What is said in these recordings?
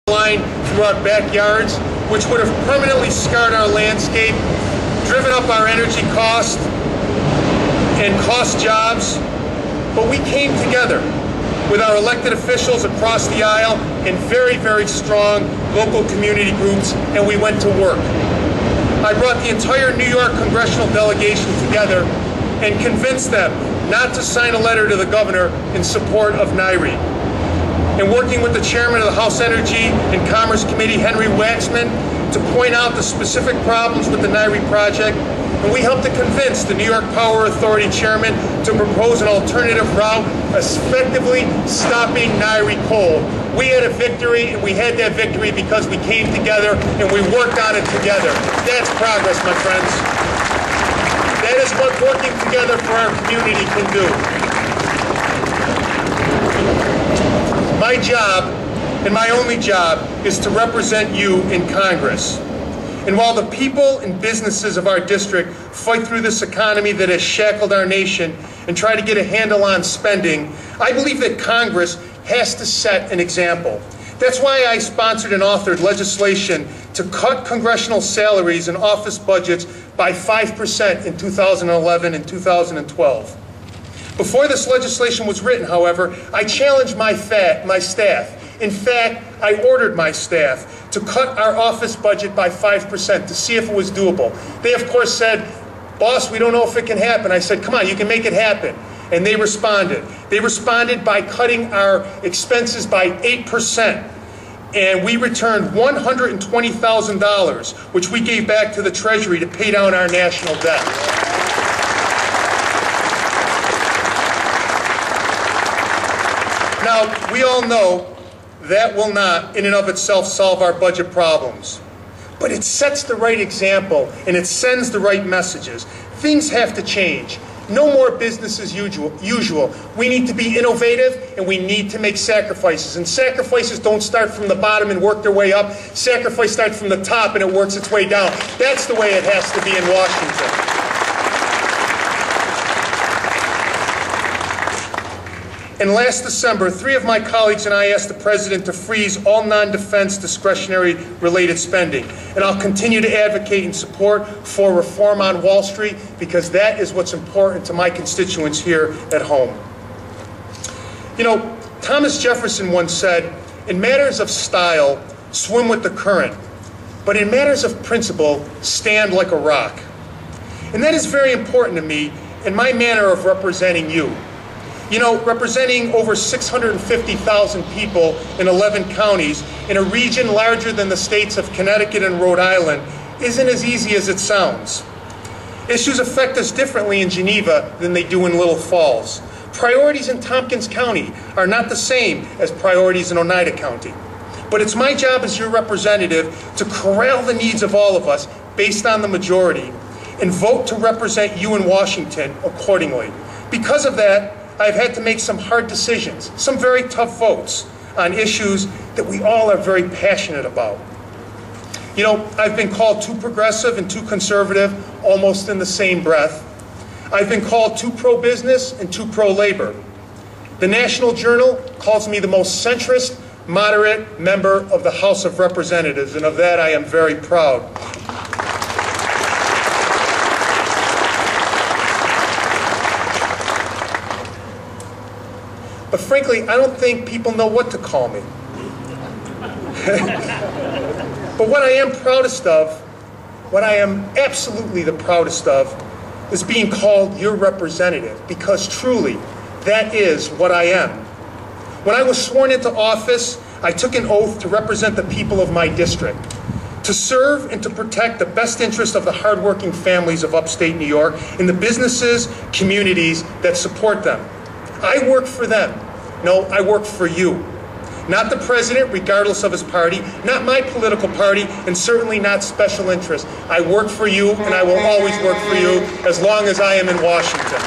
line through our backyards, which would have permanently scarred our landscape, driven up our energy costs, and cost jobs. But we came together with our elected officials across the aisle and very, very strong local community groups, and we went to work. I brought the entire New York congressional delegation together and convinced them not to sign a letter to the governor in support of NYRE. And working with the chairman of the House Energy and Commerce Committee, Henry Waxman, to point out the specific problems with the NYRE project, and we helped to convince the New York Power Authority chairman to propose an alternative route, effectively stopping NYRE coal. We had a victory, and we had that victory because we came together and we worked on it together. That's progress, my friends. That is what working together for our community can do. My job, and my only job, is to represent you in Congress. And while the people and businesses of our district fight through this economy that has shackled our nation and try to get a handle on spending, I believe that Congress has to set an example. That's why I sponsored and authored legislation to cut congressional salaries and office budgets by 5% in 2011 and 2012. Before this legislation was written, however, I challenged my staff. In fact, I ordered my staff to cut our office budget by 5% to see if it was doable. They, of course, said, "Boss, we don't know if it can happen." I said, "Come on, you can make it happen." And they responded. They responded by cutting our expenses by 8%. And we returned $120,000, which we gave back to the Treasury to pay down our national debt. Now, we all know that will not, in and of itself, solve our budget problems. But it sets the right example, and it sends the right messages. Things have to change. No more business as usual. We need to be innovative, and we need to make sacrifices. And sacrifices don't start from the bottom and work their way up. Sacrifice starts from the top, and it works its way down. That's the way it has to be in Washington. And last December, 3 of my colleagues and I asked the President to freeze all non-defense discretionary related spending. And I'll continue to advocate and support for reform on Wall Street, because that is what's important to my constituents here at home. You know, Thomas Jefferson once said, "In matters of style, swim with the current, but in matters of principle, stand like a rock." And that is very important to me in my manner of representing you. You know, representing over 650,000 people in 11 counties in a region larger than the states of Connecticut and Rhode Island isn't as easy as it sounds. Issues affect us differently in Geneva than they do in Little Falls. Priorities in Tompkins County are not the same as priorities in Oneida County. But it's my job as your representative to corral the needs of all of us based on the majority and vote to represent you in Washington accordingly. Because of that, I've had to make some hard decisions, some very tough votes on issues that we all are very passionate about. You know, I've been called too progressive and too conservative almost in the same breath. I've been called too pro-business and too pro-labor. The National Journal calls me the most centrist, moderate member of the House of Representatives, and of that I am very proud. But frankly, I don't think people know what to call me. But what I am proudest of, what I am absolutely the proudest of, is being called your representative, because truly, that is what I am. When I was sworn into office, I took an oath to represent the people of my district, to serve and to protect the best interest of the hardworking families of upstate New York and the businesses, communities that support them. I work for them. No, I work for you. Not the president, regardless of his party, not my political party, and certainly not special interests. I work for you, and I will always work for you as long as I am in Washington.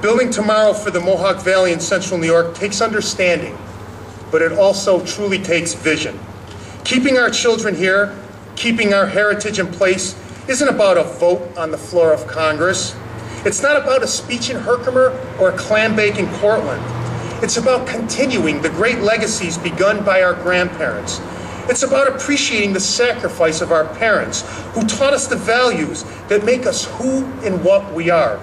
Building tomorrow for the Mohawk Valley in Central New York takes understanding, but it also truly takes vision. Keeping our children here, keeping our heritage in place, isn't about a vote on the floor of Congress. It's not about a speech in Herkimer or a clam bake in Cortland. It's about continuing the great legacies begun by our grandparents. It's about appreciating the sacrifice of our parents who taught us the values that make us who and what we are.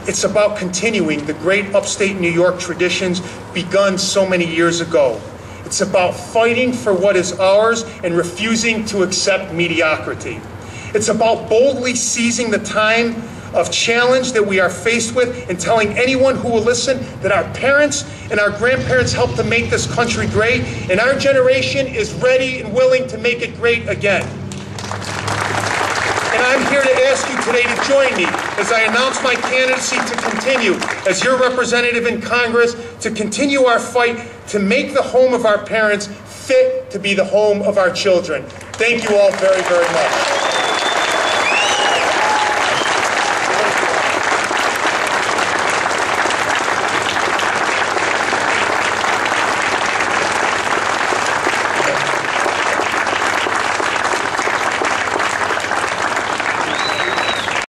It's about continuing the great upstate New York traditions begun so many years ago. It's about fighting for what is ours and refusing to accept mediocrity. It's about boldly seizing the time of challenge that we are faced with and telling anyone who will listen that our parents and our grandparents helped to make this country great, and our generation is ready and willing to make it great again. And I'm here to ask you today to join me as I announce my candidacy to continue as your representative in Congress, to continue our fight to make the home of our parents fit to be the home of our children. Thank you all very, very much.